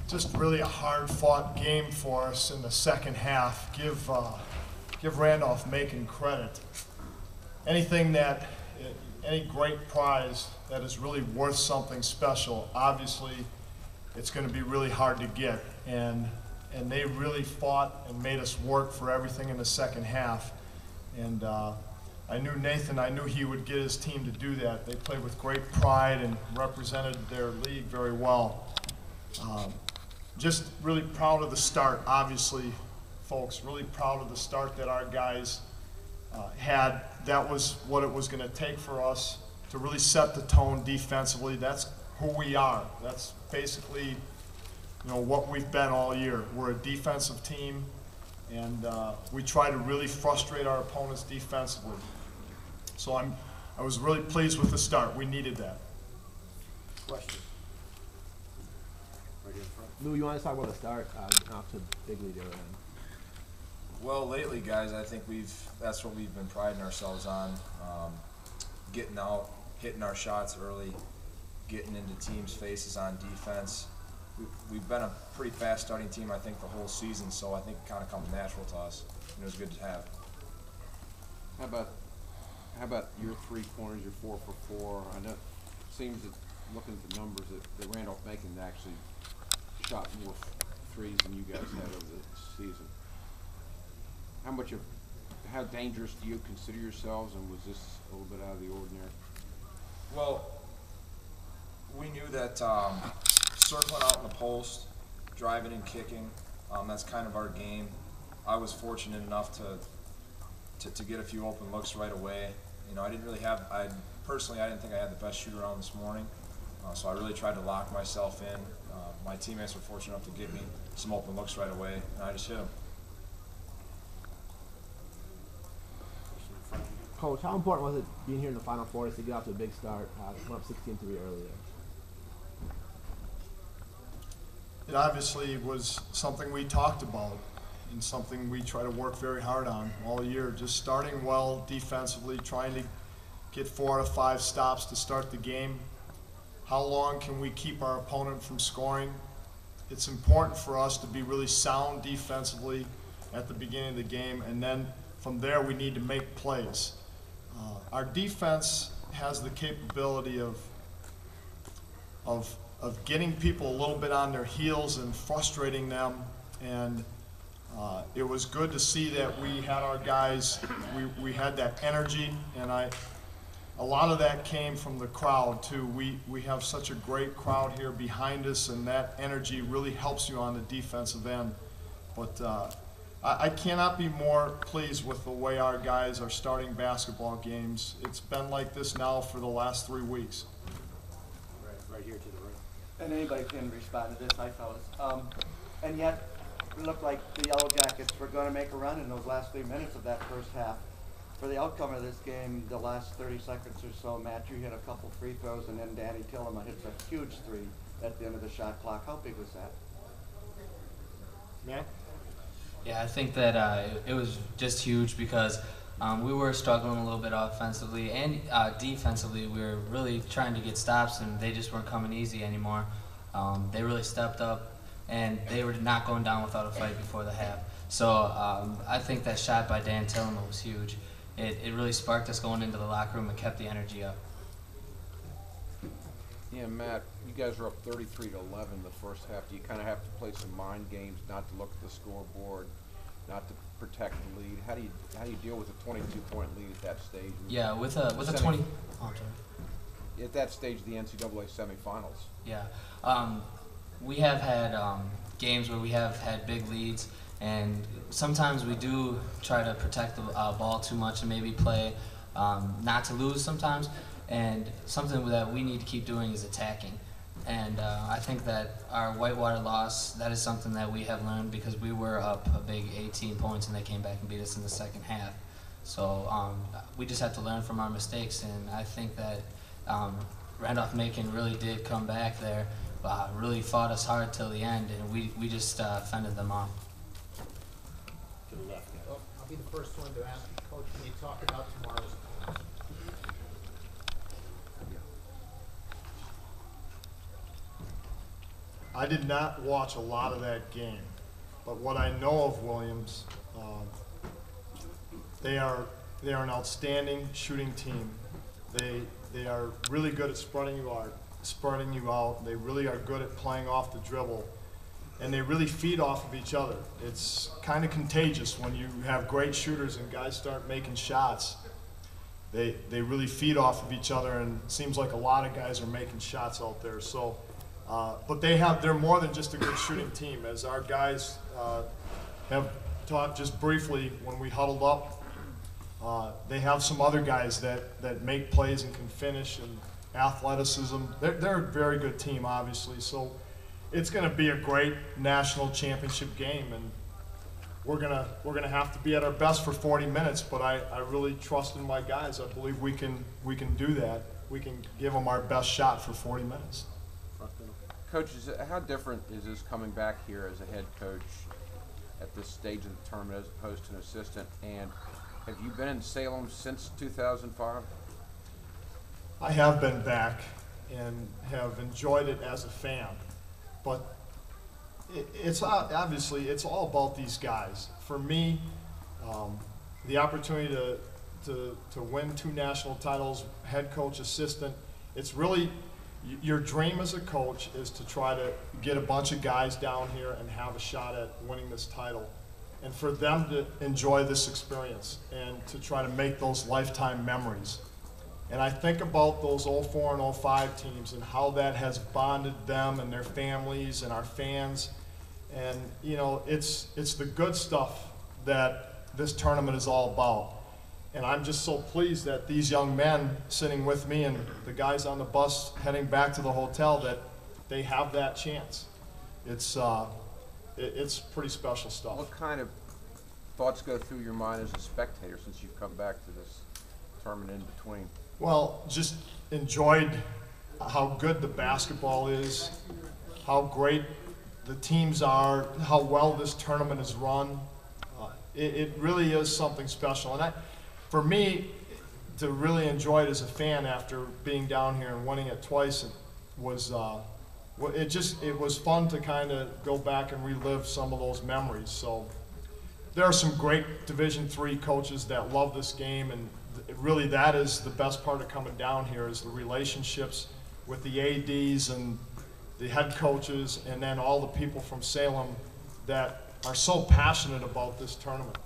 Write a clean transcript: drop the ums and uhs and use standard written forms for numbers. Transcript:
just really a hard-fought game for us in the second half. Give Randolph-Macon credit. Any great prize that is really worth something special, obviously it's going to be really hard to get. And they really fought and made us work for everything in the second half. And I knew Nathan, I knew he would get his team to do that. They played with great pride and represented their league very well. Just really proud of the start, obviously, folks, really proud of the start that our guys had. That was what it was going to take for us to really set the tone defensively. That's who we are. That's basically, what we've been all year. We're a defensive team, and we try to really frustrate our opponents defensively. So I was really pleased with the start. We needed that. Question. Right here in front. Louis, you want to talk about the start off to big lead there? Well, lately, guys, I think that's what we've been priding ourselves on, getting out, hitting our shots early, getting into teams' faces on defense. We've been a pretty fast starting team, I think, the whole season, so I think it kind of comes natural to us. It was good to have. How about your 3 corners, your 4 for 4? I know it seems that looking at the numbers that Randolph-Macon actually shot more threes than you guys had over the season. How dangerous do you consider yourselves, and was this a little bit out of the ordinary? Well, we knew that circling out in the post, driving and kicking, that's kind of our game. I was fortunate enough to get a few open looks right away. I didn't really have, personally, I didn't think I had the best shoot around this morning, so I really tried to lock myself in. My teammates were fortunate enough to give me some open looks right away, and I just hit them. Coach, how important was it being here in the Final Four to get off to a big start? Went up 16-3 earlier. It obviously was something we talked about and something we try to work very hard on all year. Just starting well defensively, trying to get 4 out of 5 stops to start the game. How long can we keep our opponent from scoring? It's important for us to be really sound defensively at the beginning of the game, and then from there we need to make plays. Our defense has the capability of getting people a little bit on their heels and frustrating them, and it was good to see that we had our guys, we had that energy, and a lot of that came from the crowd too. We have such a great crowd here behind us, and that energy really helps you on the defensive end. But I cannot be more pleased with the way our guys are starting basketball games. It's been like this now for the last 3 weeks. Right here to the right. And anybody can respond to this, hi fellas. And yet, it looked like the Yellow Jackets were going to make a run in those last 3 minutes of that first half. For the outcome of this game, the last 30 seconds or so, Matt, you hit a couple free throws, and then Danny Tillema hits a huge 3 at the end of the shot clock. How big was that? Matt? Yeah, I think that it was just huge because we were struggling a little bit offensively and defensively. We were really trying to get stops, and they just weren't coming easy anymore. They really stepped up, and they were not going down without a fight before the half. So I think that shot by Dan Tillema was huge. It really sparked us going into the locker room and kept the energy up. Yeah, Matt, you guys are up 33-11 the first half. Do you kind of have to play some mind games, not to look at the scoreboard, not to protect the lead? How do you deal with a 22-point lead at that stage? Yeah, with a 20. Oh, sorry. At that stage, the NCAA semifinals. Yeah, we have had games where we have had big leads, and sometimes we do try to protect the ball too much and maybe play not to lose sometimes. And something that we need to keep doing is attacking. And I think that our Whitewater loss, that is something that we have learned because we were up a big 18 points and they came back and beat us in the second half. So we just have to learn from our mistakes, and I think that Randolph-Macon really did come back there, really fought us hard till the end, and we just fended them off. To the left. Well, I'll be the first one to ask you, Coach, when you talk about tomorrow's I did not watch a lot of that game, but what I know of Williams, they are an outstanding shooting team. They are really good at spreading you out. They really are good at playing off the dribble, and they really feed off of each other. It's kind of contagious when you have great shooters and guys start making shots. They really feed off of each other, and it seems like a lot of guys are making shots out there. So, but they're more than just a good shooting team. As our guys have talked just briefly when we huddled up, they have some other guys that make plays and can finish, and athleticism. They're a very good team, obviously. So it's going to be a great national championship game, and we're gonna have to be at our best for 40 minutes. But I really trust in my guys. I believe we can do that. We can give them our best shot for 40 minutes. Coach, how different is this coming back here as a head coach at this stage of the tournament as opposed to an assistant? And have you been in Salem since 2005? I have been back and have enjoyed it as a fan, but it's obviously it's all about these guys. For me, the opportunity to win 2 national titles, head coach, assistant, it's really your dream as a coach is to try to get a bunch of guys down here and have a shot at winning this title, and for them to enjoy this experience and to try to make those lifetime memories. And I think about those 04 and 05 teams and how that has bonded them and their families and our fans. And, you know, it's the good stuff that this tournament is all about. And I'm just so pleased that these young men sitting with me and the guys on the bus heading back to the hotel, that they have that chance. It's pretty special stuff. What kind of thoughts go through your mind as a spectator since you've come back to this tournament in between? Well, just enjoyed how good the basketball is, how great the teams are, how well this tournament is run. It really is something special. And for me, to really enjoy it as a fan after being down here and winning it twice, it was fun to kind of go back and relive some of those memories. So there are some great Division III coaches that love this game, and really that is the best part of coming down here, is the relationships with the ADs and the head coaches, and then all the people from Salem that are so passionate about this tournament.